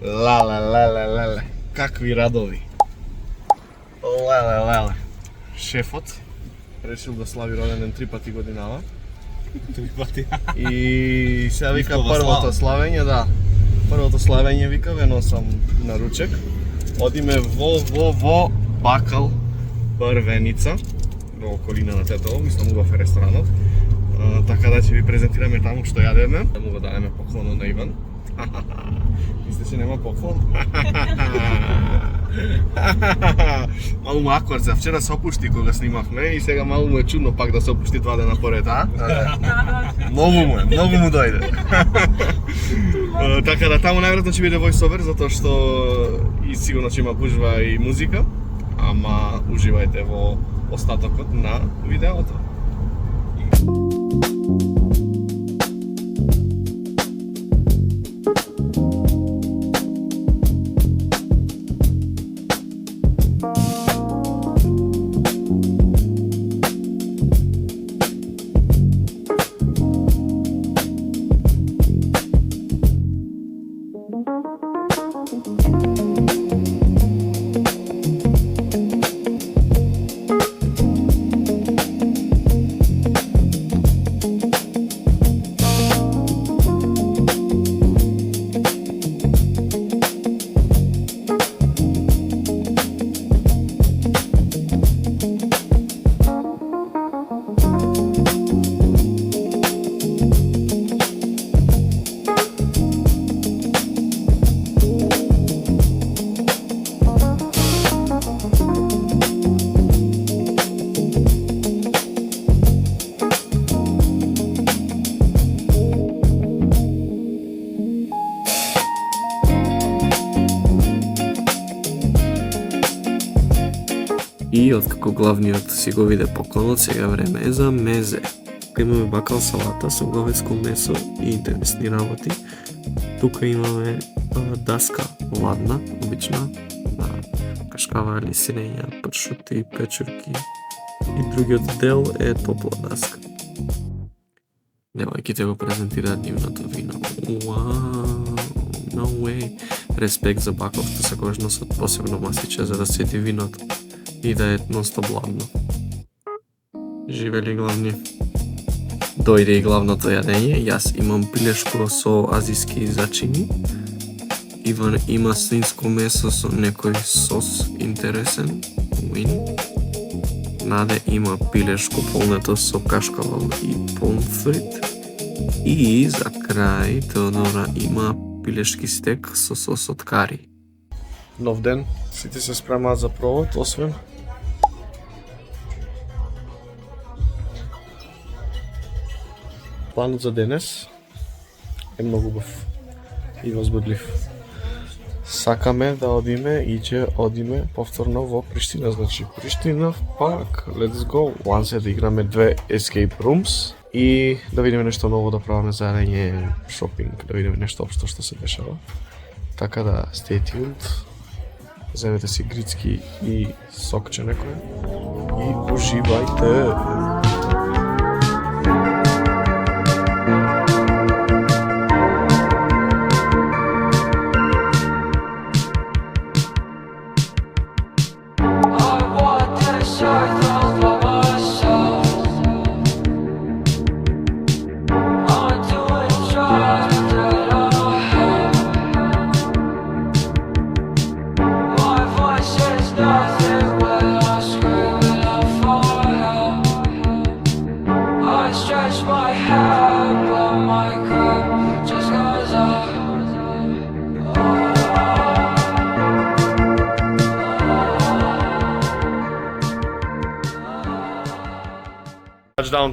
Леле. Какви радови. Леле. Шефот решил да слави роденден 3 пати годинава. 3 пати. И сега вика првото славење, да. Првото славење вика, ве носам на ручек. Одиме во Бакал Брвеница, во околина на Тетово, мислам убав е ресторанот. Така да ќе ви презентираме таму што јадеме. Да му го дадеме поклон на Иван. Мислите че нема поклон? Малу му аквард за вчера се опушти кога снимавме и сега малу му е чудно пак да се опушти 2 дена поред, а? Многу му дојде. Така да таму најверојатно ќе биде voiceover затоа што и сигурно ќе има гужва и музика, ама уживајте во остатокот на видеото. И откако главниот си го виде поклонот, сега време е за мезе. Имаме бакал салата со говедско месо и интересни работи. Тука имаме даска ладна, обична, кашкава или сирења, пршути, печурки. И другиот дел е топла даска. Девојките го презентираат нивното вино. Вау, no way. Респект за баковто се кога носат посебно масиче за да сети виното и да е нон-стоп ладно. Живели главни. Дојде и главното јадење. Јас имам пилешко со азиски зачини. Иван има свинско месо со некој сос интересен. Наде има пилешко полнето со кашкавал и помфрит. И за крај Теодора има пилешки стек со сос од кари. Нов ден, сите се спремаат за провод, освен планот за денес е многу убав и возбудлив. Сакаме да одиме повторно во Приштина, значи Приштина пак, let's go. План се да играме 2 escape rooms и да видиме нешто ново, да правиме заедно шопинг, да видиме нешто општо што се дешава. Така да stay tuned. Земете си грицки и сокче некој и уживајте!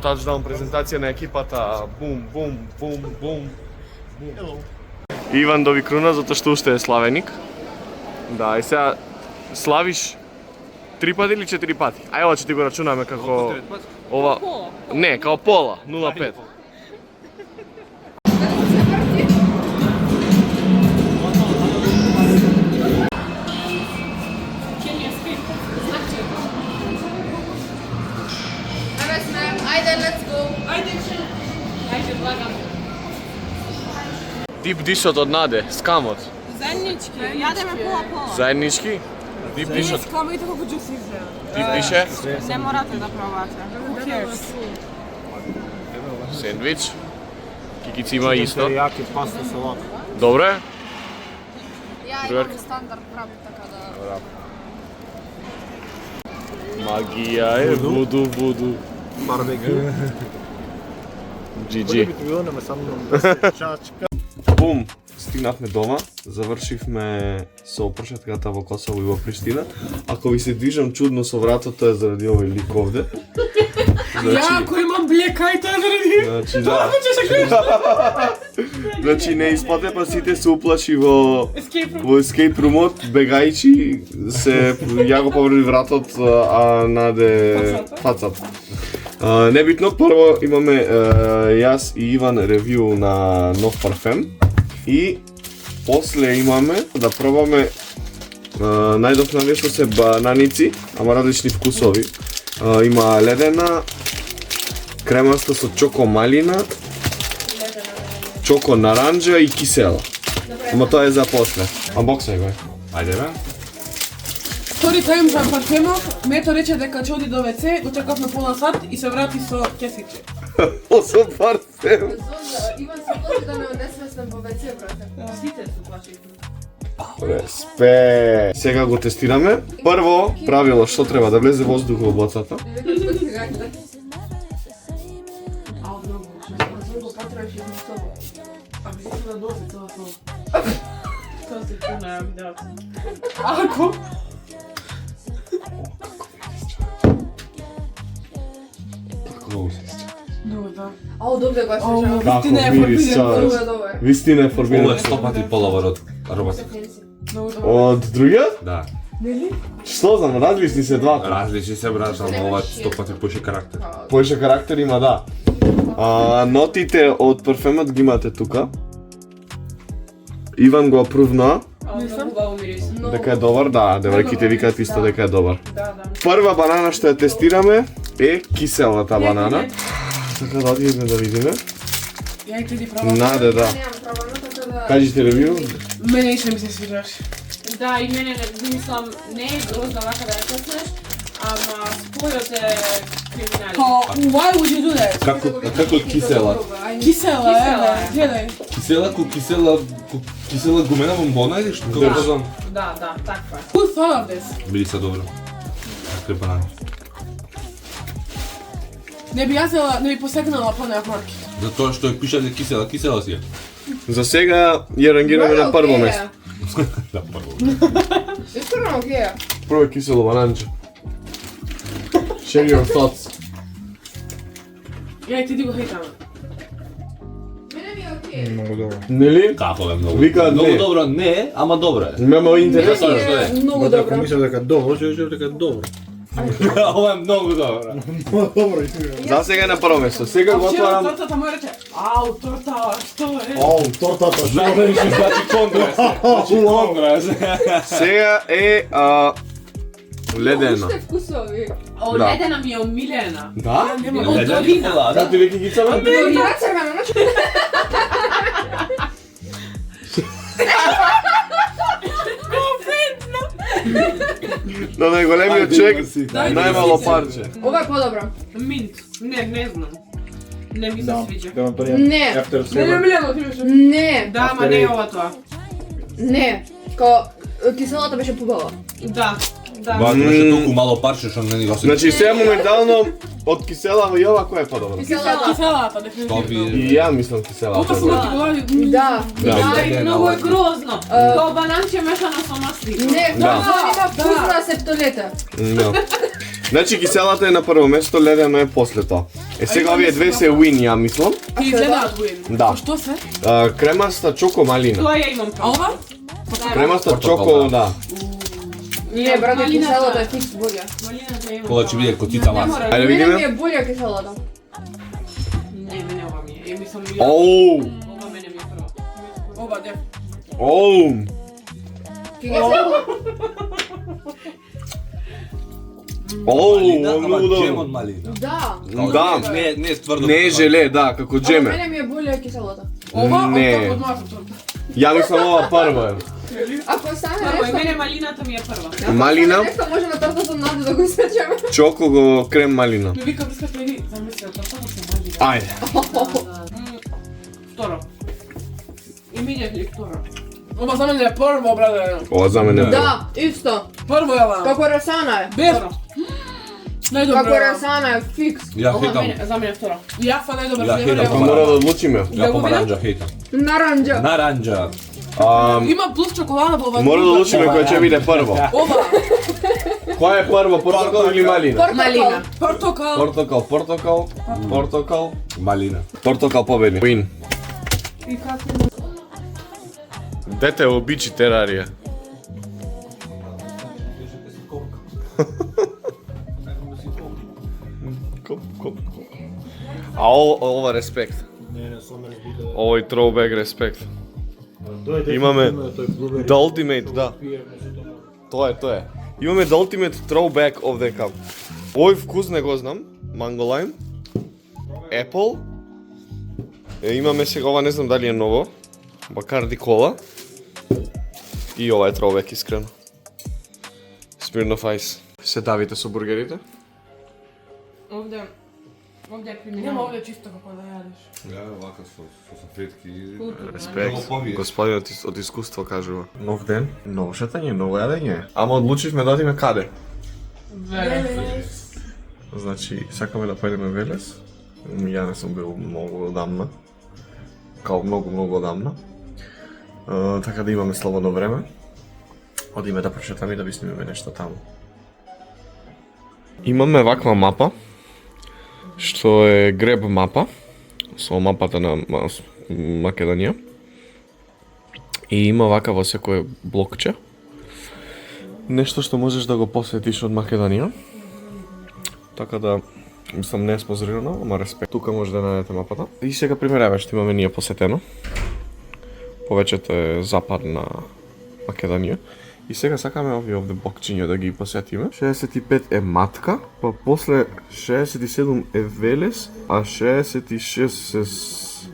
Touchdown, презентација на екипата. Бум. Иван доби круна затоа што уште е славеник. Да, и сега славиш 3 пати или 4 пати? Ај ова ќе ти го рачунаме како ова. Не, као пола, 0,5. Дип дишот од Наде, скамот. Zajednički, jademe pola-pola. Zajednički? Di piše? Kamo vidite koliko džusi izgleda. Di piše? Ne morate da probate. Who cares? Sandvič. Kikici ima isto. Jaki pasta salata. Dobro je? Ja Drugar. imam standard pravo, tako da... Магија е, вуду. Барбекю. GG. Би било нема само да се чачка. Бум! Стигнавме дома, завршивме со прошетката во Косово и во Приштина. Ако ви се движам чудно со вратото е заради овој лик овде. Ja, koji imam bljekajta zaради... Значи, да. Значи, не испаде, па сите се уплаши во escape room-от, бегајчи, ја го повреди вратот, а наде пацат. Небитно, прво имаме јас и Иван ревју на нов парфем и после имаме да пробаме најдовме нешто се бананици, ама различни вкусови. Има ледена, кремаста со чоко малина, чоко наранџа и кисела. Ама тоа е за после. Unboxaj го. Ајде бе. Втори тајм за парфемов, мето рече дека ќе оди до WC, го чекавме пола сат и се врати со кесиче. Со парфем. Иван се плаши да ме однесвестам по WC, брате. Сите се плаши. Респект. Сега го тестираме. Прво правило што треба да влезе воздух во боцата. Ау, много. Много потребиш едно собо. А ми се да носи тоа собо. Тоа се пуна, да. Ако? Како се сеќа? Много, да. Ау, добре го Ау, слушам. вистина е мириса. формирана. Много е добар. Вистина е Ovo формирана. je 100 pati polovor od aromatike. Много добро. Од другиот? Da. Нели? Што знам, различни се двата. Različi se, brat, ali ovo je 100 pati poši karakter. Поише карактер има, да. Нотите од парфемот ги имате тука. Иван го апрувна Много убаво мирис. дека е добар, да, девојките викаат исто дека е добар. Да, да. Прва банана што ја тестираме е киселата банана. Така да одиме да видиме. Ја и ти ти пробам. Наде, да. Немам пробано, така да... Кажите ревју. Мене ише ми се свираш. Да, и мене не мислам, не е грозна вака да ја коснеш, ама спојот е криминален. Kao, why would you do that? Kako kisela? Kisela, evo, gledaj. Kisela gumena bombona ili što? Kako znam? Да, да, таква е. Who thought of this? Mirica dobro. Kakve banane. Ne bi jazela, ne bi posegnala po marki. Zato što je piše da je kisela, kisela si je. За сега ја рангираме на прво место. Da, prvo. Искрено окей е. Прво е кисело бананче. Share your thoughts. Ja i ti ti go hejtama. Мене ми е окей. Много добро. Нели? Kako je mnogo? Викаат Много не. dobro, ne, ama dobro je. Имаме интересно. Dobro, što je? Много Брате, ако добро. мислам дека добро, ќе речем дека добро. Ovo je mnogo dobro. Добро, За сега е на прво место. Сега го Вчера отварам. тортата му рече, ау, торта, što je? Ау, тортата, што Znači kontrast. Znači kontrast. Сега е ледено. Уште вкусови. O, Da. ledena mi je omiljena. Да? Nema Ne, od ne, dolina. Да, ти веќе ги црвам? Дорира црвено, значи... На најголемиот човек, најмало парче. Ова е подобро. Mint. Ne znam. Ne mi se sviđa. Да, тоа Не. After Ne, seven. omiljeno ti mi se. Не, Da, ma ne ova to. не. Као, киселата беше побава. Da, da. Bak, imaš toliko malo parče što ne ga se... Значи сега моментално од кисела во јова која е подобро? Киселата. Kiselata, To definitivno. bi... И ја мислам кисела. Koliko sam da ti govorim? Да. Да. Ай, многу е грозно. Као бананче мешано со маслина. Не, Да. тоа има вкус на септолета. Да. Значи киселата е на прво место, ледено е после тоа. Е сега овие две се win, ја мислам. Ti izgledaš win. Da. A što se? Кремаста чоко малина. Тоа ја имам A право. ova? Кремаста Портокал, чоко, да. да. Не, брате, киселата е фикс болја. Малината ја имам Kola će vidjeti kotica Не vas. мора. Ајде Мене ми видиме. е болја киселата. Не, мене ова ми е. Ја мислам и Оу, ова мене ми е прво. Ova, def. оу. Ки ги се? Оу, Malina, ama многу džem добро. od malina. Да. Да. Ne tvrdo. Не е желе, да, како Ама джеме. мене ми е болја киселата. Ova, Ne. od moja torta. Ја мислам ова прво е. Ако стане Прво, и нешто, мене малината ми е прва. ако стане Малина, нешто, може на тортата наде да го сечеме. чоколо, крем малина. Ме викам искат мени, замислил, како се малина. Ајде. Второ. И мине ли второ? Ова за мене е прво, браде. Ова за мене е Да, исто. Прво е ова. Како ресана е. Без. Второ. Најдобро Како е. ресана е, фикс. Ja Ова hejtam. за мене второ. Јафа најдобро Ja флевер е hejtam ова. Мора да одлучиме. Ja pomaranđa hejtam. Наранџа. Naranđa. Има плюс чоколада во ова. Мора да одлучиме кој ќе биде прво. Ова. Која е прво, портокал или малина? Малина. Портокал. Портокал. Malina. Портокал победи. Win. И како? Дете обичи терарија. Коп. А ова респект. Не, сам разбира. Овој throwback респект. Дојде. Имаме тој блубери. The Ultimate, да. Тоа е. Имаме The Ultimate Throwback of the Cup. Овој вкус не го знам. Mango lime. Apple. Имаме сега ова, не знам дали е ново. Bacardi Cola. И ова е Throwback искрено. Smirnoff Ice. Се давите со бургерите? Овде е Нема криминал. овде чисто како да јадеш. Ja, ovako со сапретки. Респект. Много повие. Господинот од искуство кажува. Нов ден, ново шетање, ново јадење. Ама одлучивме да одиме каде? Значи, сакаме да појдеме Велес. Ја не сум бил многу одамна. Као многу одамна. Така да имаме слободно време. Одиме да прошетаме и да виснимеме нешто таму. Имаме ваква мапа, што е греб мапа, со мапата на Македонија. И има вака во секој блокче. Нешто што можеш да го посетиш од Македонија. Така да, мислам, не е спонзорирано, ама респект. Тука може да најдете мапата. И сега пример што имаме ние посетено. Повеќето е западна Македонија. И сега сакаме овие блокчиња да ги посетиме. 65 е Матка, па после 67 е Велес, а 66 е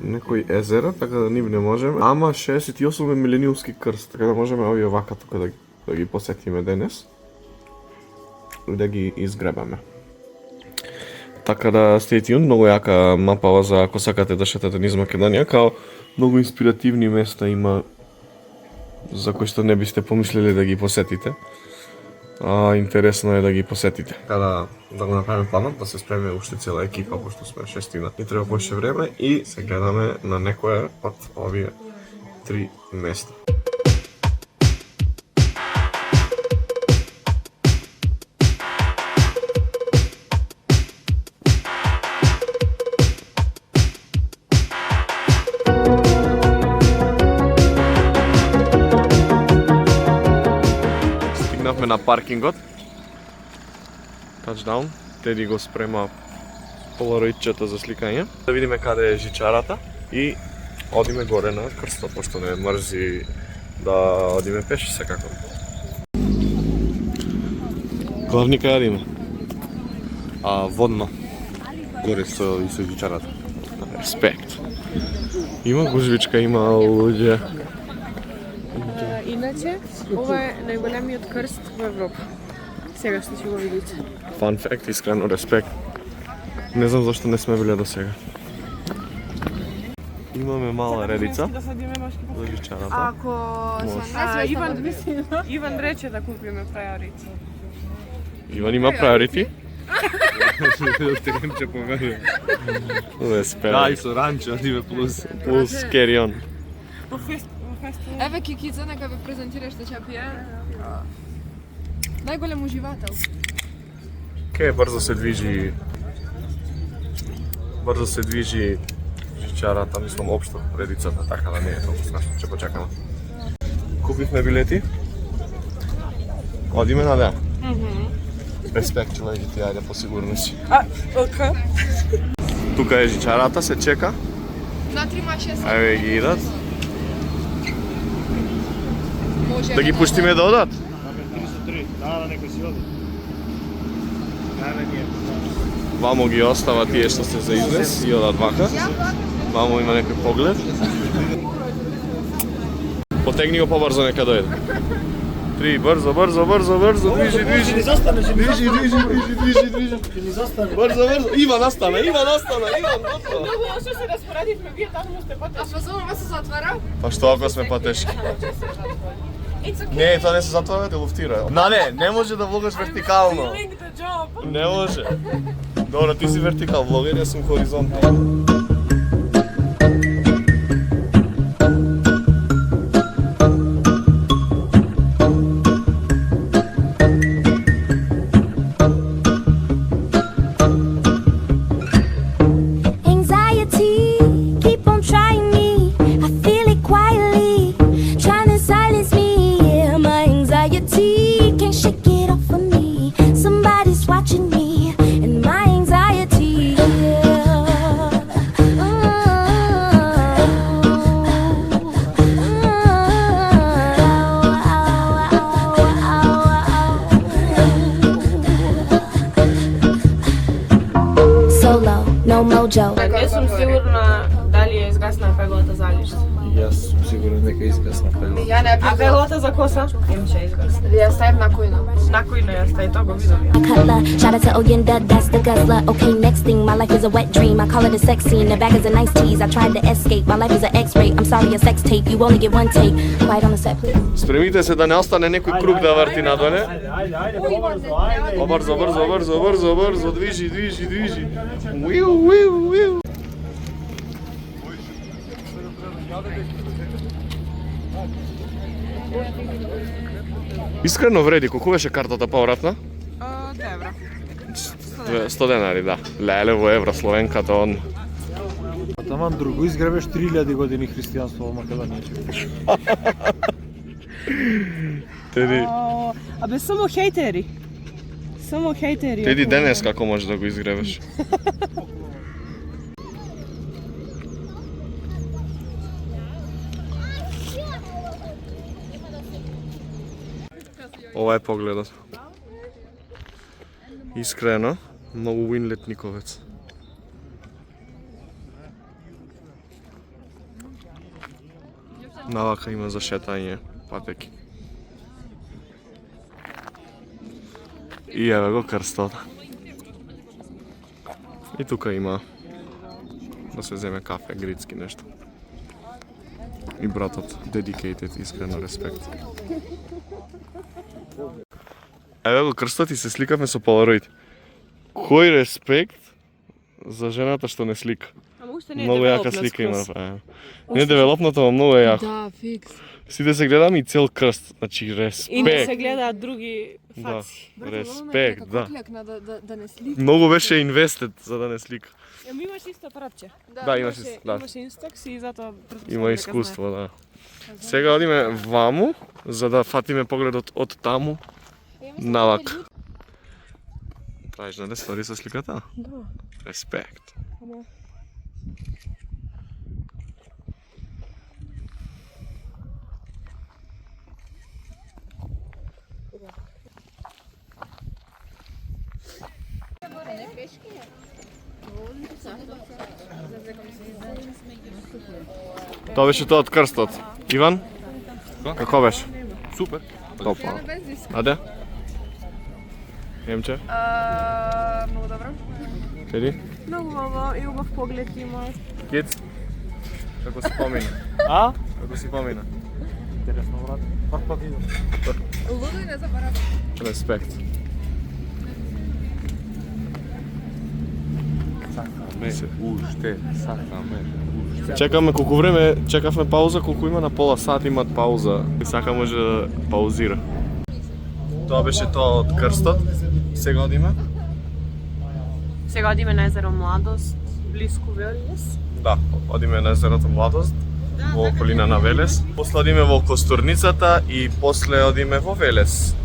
некои езера, така да нив не можеме. Ама 68 е Милениумски крст, така да можеме овие вака тука да ги посетиме денес. И да ги изгребаме. Така да stay tuned, многу јака мапава за ако сакате да шетате низ Македонија, као многу инспиративни места има за кои што не бисте помислили да ги посетите. Интересно е да ги посетите. Така да го направиме планот, да се спреме уште цела екипа, пошто сме шестина. И треба поише време и се гледаме на некоја од овие 3 места. Стигнавме на паркингот. Touchdown. Теди го спрема полароидчето за сликање. Да видиме каде е жичарата и одиме горе на крстот, пошто не мрзи да одиме пеш секако. Главни кај одиме? Водно. Горе со жичарата. Респект. Има гужвичка, има луѓе. Иначе, ова е најголемиот крст во Европа. Сега што ќе го видите. Fun fact, искрено респект. Не знам зашто не сме биле до сега. Имаме мала редица Да садиме машки. за жичарата. Ако Може. Иван рече да купиме приорити. Иван има priority? Респект. Da, i со ранчо, одиме плюс. Плюс carry on. Еве Кикица, нека ве презентира што ќе пие. Најголем уживател. Ке брзо се движи жичарата, мислам општо редицата, така да не е толку страшно, ќе почекаме. Купивме билети. Одиме на деа. Респект човечите, ајде посигурни си. Ока. Тука е жичарата, се чека. На 3 Ајде ги идат. може. Да ги пуштиме да одат? Да, некој си оди. Да, ние. Вамо ги остава тие што се за излез и одат вака. Вамо има некој поглед. Potegni го побрзо, нека дојде. 3, брзо, движи. Ще ни застане, ще ни застане. Движи. Ще ни застане. Брзо. Иван настана, готово. Много лошо се распоредивме, вие таму сте А фазонова се затвара? Па што ако сме патешки? Не, тоа не се затвора, те луфтира. Не може да влогаш вертикално. Не може. Добро, ти си вертикал влогер, јас сум хоризонтал. Не сум сигурна дали е изгасна пеглата за лишт. Јас сум сигурен дека изгасна пегла. Ја не А пеглата за коса? Имаше изгасна. Ја ставим на којно. Накојно ја стави, тоа го видов ја. Cutler, shout out to Oyenda, that's the guzzler. Okay, next thing, my life is a wet dream. I call it a sex scene, the bag is a nice tease. I tried to escape, my life is an X-ray. I'm sorry, a sex tape, you only get one take. Quiet on the set, please. Спремите се да не остане некој круг да врти надоле. Ајде, побрзо, Побрзо, движи. Уиу. Искрено вреди, колку беше картата повратна? 2 евра. 100 денари, да. Леле во евро, Словенката он. Таман друго изгребеш 3000 години христијанство во Македонија. Теди, Абе, само хейтери. теди денес како можеш да го изгребеш? Ова е погледот. Искрено, многу уинлетниковец. Навака има за шетање патеки. И еве го крстот. И тука има да се земе кафе, грицки нешто. И братот, dedicated, искрено респект. Еве го крстот и се сликавме со полароид. Кој респект за жената што не слика. Ама уште не е Многу јака девелопнат слика има. скроз. Не девелопната, но многу е јако. Да, фикс. Сите се гледаме и цел крст, значи респект. И не се гледаат други Да, фаци. респект, да. Да не слика. Многу беше инвестет за да не слика. Ама имаш исто апаратче. Да, имаш исто, да. Имаш инстакс и затоа Има искуство, да. Сега одиме ваму, за да фатиме погледот од таму навак. Правиш на стори со сликата? Да. Респект. Тоа беше тоа од крстот. Иван? Како беше? Супер. Топла. Аде? Емче? Многу добро. Теди? Многу мало и убав поглед има. Киц? Како си помина? А? Како си помина? Интересно, брат. Пак пак идам. Лудо и не заборавам. Респект. Сакаме уште. Чекаме колку време, чекавме пауза, колку има на пола сат имат пауза. И сака може да паузира. Тоа беше тоа од крстот. Сега одиме? Сега одиме на езеро Младост, блиску Велес. Да, одиме на езерото Младост, во околина на Велес. После одиме во Костурницата и после одиме во Велес.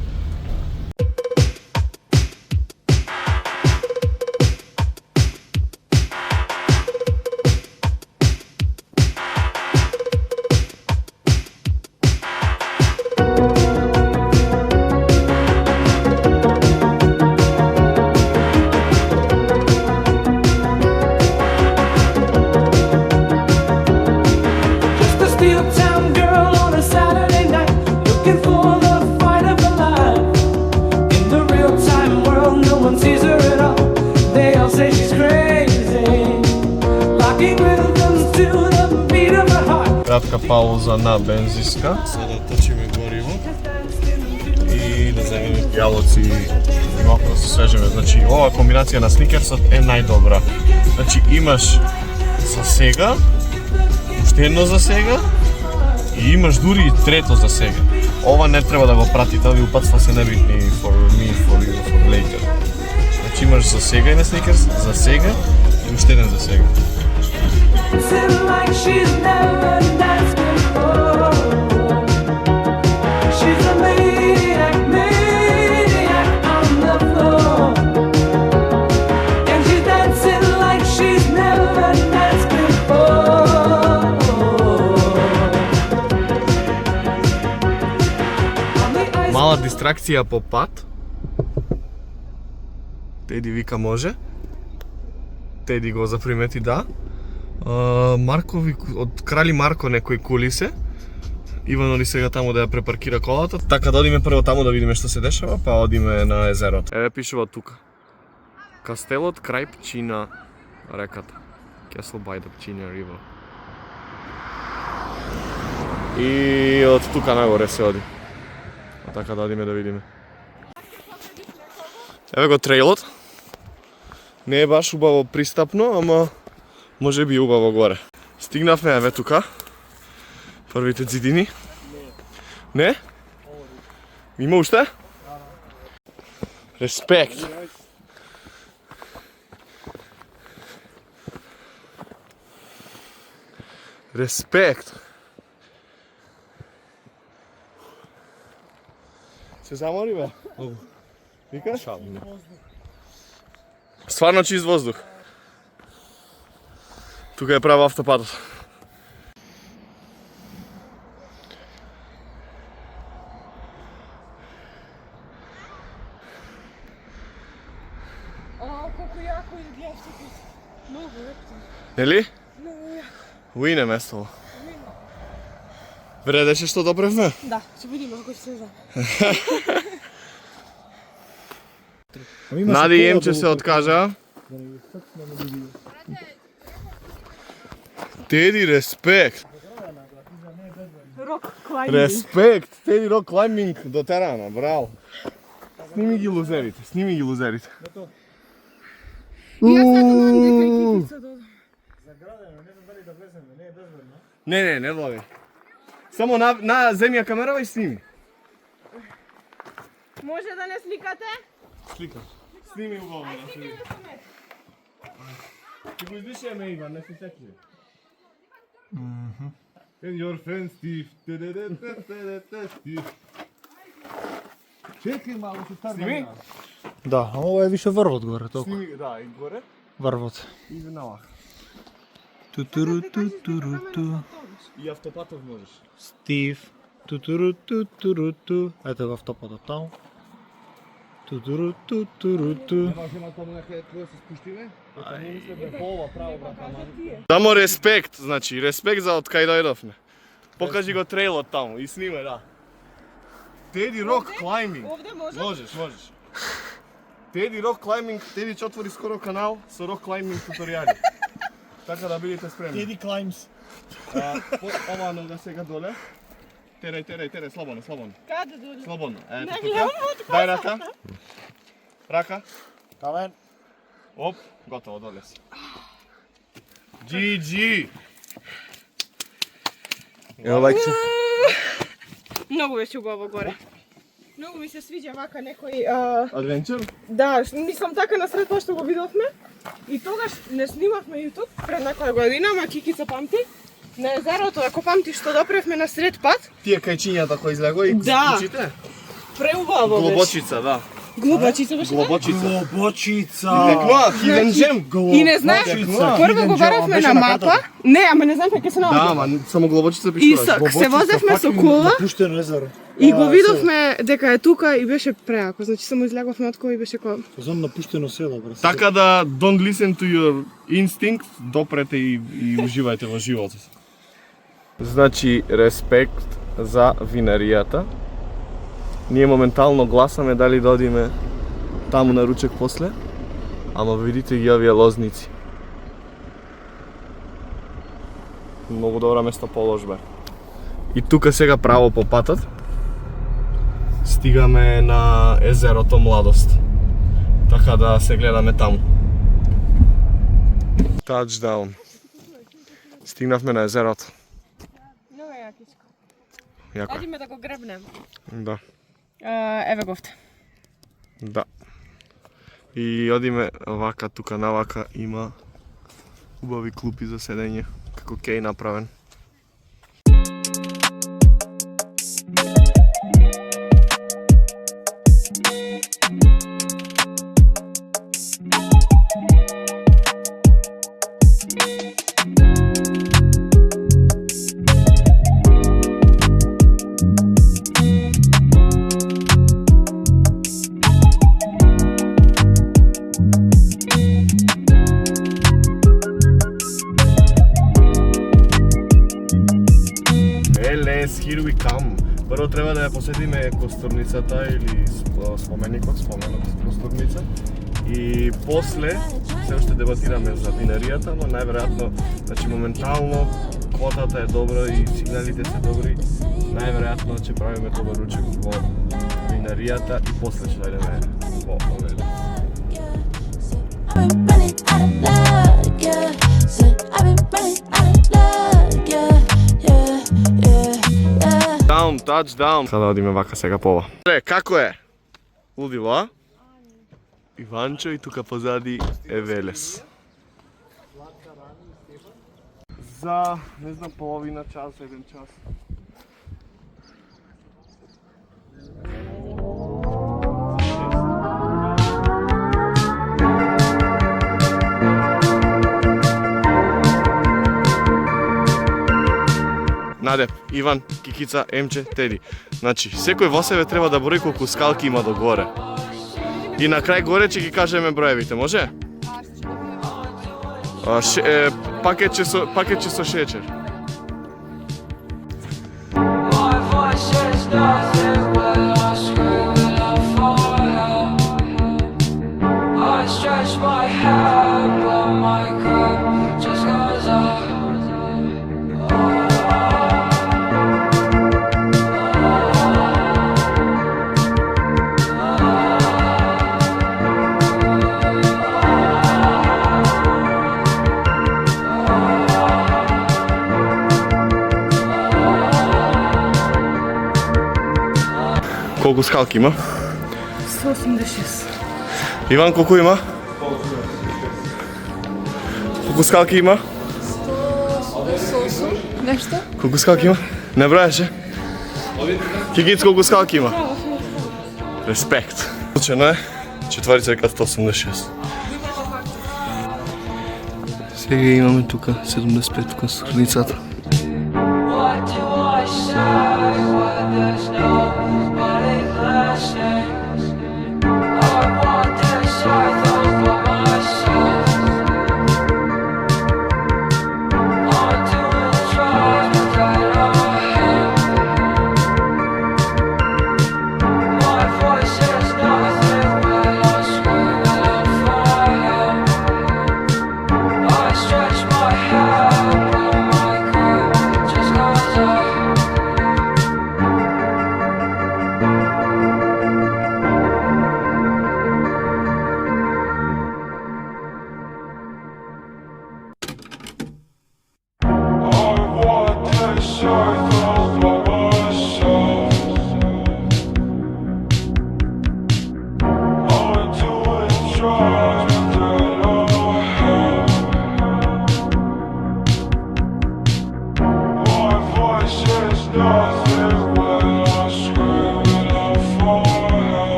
Just a steel town girl on a Saturday. Кратка пауза на бензиска. Сега точиме гориво и да земеме јалоци и малку да се свежеме. Значи, ова комбинација на сникерсот е најдобра. Значи, имаш за сега, уште едно за сега и имаш дури и трето за сега. Ова не треба да го пратите, ви упатства се небитни for me, for you, for later. Значи, имаш за сега и на сникерс, за сега и уште еден за сега. Мала дистракција по пат. Теди вика може. Теди го запримети да. Маркови, од Крали Марко некои кули се. Иван оди сега таму да ја препаркира колата. Така да одиме прво таму да видиме што се дешава, па одиме на езерото. Еве пишува тука. Кастелот крај Пчина реката. Castle by the Pčina River. И од тука нагоре се оди. Така да одиме да видиме. Еве го трейлот. Не е баш убаво пристапно, ама може би убаво горе. Стигнавме еве тука. Првите ѕидини. Не? Има уште? Респект. Респект. Се замори бе? Викаш? Стварно чист воздух. Тука е право автопатот. Колко яко и гледаш тук. Много епто. Нели? Много яко. Уине местово. Вредеше што допревме? Да, ќе видиме ако ќе се знам. Нади и Емче се откажа. Теди, респект! Рок клайминг. Респект! Теди рок клайминг до терана, браво! Сними ги лузерите, сними ги лузерите. Ја сакам дека и кикица до. Не влади. Само на земја камерава и сними. Може да не сликате? Слика. Сними убаво да се види. Ти го издишеме, Иван, не се секли. And your friend Steve. Steve. Чекай малку се тарна. Сними? Да, а ова е више врвот горе, толку. Сними, да, и горе. Врвот. И навак. Ту-ту-ру-ту-ту-ру-ту. И автопатов можеш. Стив. Ту-ту-ру-ту-ту-ру-ту. Ето го автопатот таму. Ту-ту-ру-ту-ту-ру-ту. Нема таму некаде кога се спуштиме? По право брака. Само респект, значи, респект за од кај дојдовме. Покажи го трейлот таму и снимај, да. Теди рок клайминг. Овде може? Можеш. Теди рок клайминг, Теди ќе отвори скоро канал со рок клайминг туторијали. Така да бидете спремни. Теди Клаймс. Ова нога сега доле. Терај, слободно. Каде доле? Слободно. Ето Не тука. гледам Дај рака. Рака. Камен. Оп, готово, доле си. GG. Ево лајкче. Многу беше убаво горе. Многу ми се свиѓа вака некој Адвенчер? да, мислам така насред тоа што го видовме. И тогаш не снимавме YouTube пред некоја година, ама Кикица памти. На езерото, ако памтиш што допревме на сред пат, Тие кајчињата кои излего и Да. кучите? преубаво беше. Глобочица, да. Глобочица беше. Глобочица. Глобочица. Текноа, hidden gem. И не знаеш, прво го баравме на мапа. Не, ама не знам како се Да, наоѓа. ама само глобочица И пишуваш. се возевме со кола Пуштено езеро. и го видовме дека е тука и беше преако. Значи само излеговме од кој и беше кој. Зон напуштено село, брат. Така да, don't listen to your instinct, допрете и уживајте во животот. Значи, респект за винаријата. Ние моментално гласаме дали да одиме таму на ручек после, ама видите ги овие лозници. Многу добра место положба. И тука сега право по патот стигаме на езерото Младост. Така да се гледаме таму. Touchdown. Стигнавме на езерото. Много якичко. Јако е. Одиме да го гребнем. Да. Еве гофте. Да. И одиме вака, тука навака има убави клупи за седење, како кеј направен. Here we come. Прво треба да ја посетиме Костурницата или споменикот Костурница. И после се уште дебатираме за винаријата, но најверојатно, значи моментално квотата е добра и сигналите се добри. Најверојатно ќе правиме добар ручек во винаријата и после ќе дојдеме во Овелес. Touchdown. Sada одиме вака сега по ова. Како е? Лудило, а? Иванчо и тука позади е Велес. За, не знам, половина час, 1 час. Надеп, Иван, Кикица, Емче, Теди. Значи, секој во себе треба да брои колку скалки има до горе. И на крај горе ќе ги кажеме броевите, може? Пакетче со шеќер. Колку скалки има? 186. Иван, колку има? Колку скалки има? 108. Нешто? Колку скалки има? Не броеше? Кикиц, колку скалки има? Респект. Случено е, четварица века 186. Сега имаме тука 75 Костурницата.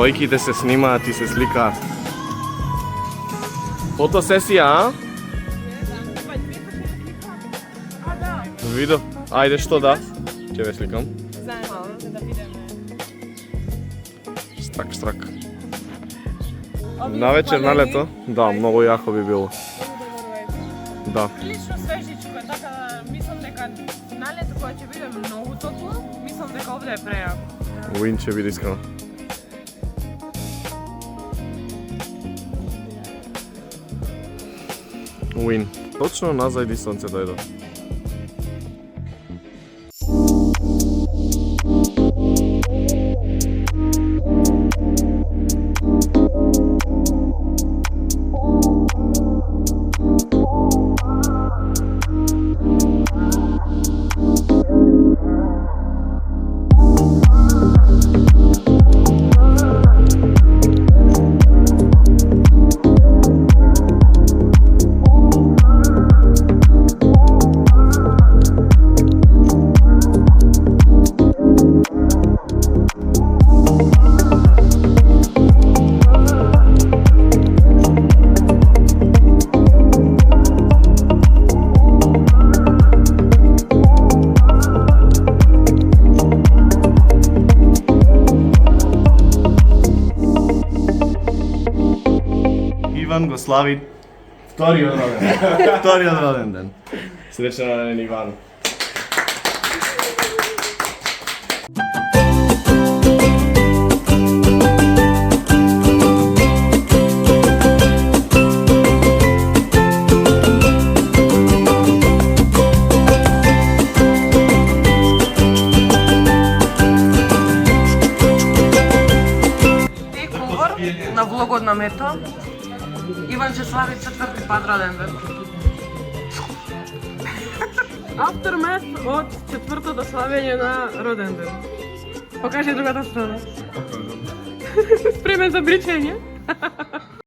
Мојките се снимаат и се сликаат. Фотосесија, а? Видео? Ајде, што да? Ќе ве сликам. Страк. На вечер, на лето? Да, многу јако би било. Да. Прилично свежичко е, така да мислам дека на лето кога ќе биде многу топло, мислам дека овде е прејако. Уин ќе биде искрено. Уин. Точно назад и сонце дојде. Иван го слави вториот роден ден. Среќен роден Иван. Тековор на влогот на Мето. Иван ќе слави 4-ти пат роден ден. Aftermath од 4-тото славење на роден ден. Покажи другата страна. Спремен за бричење.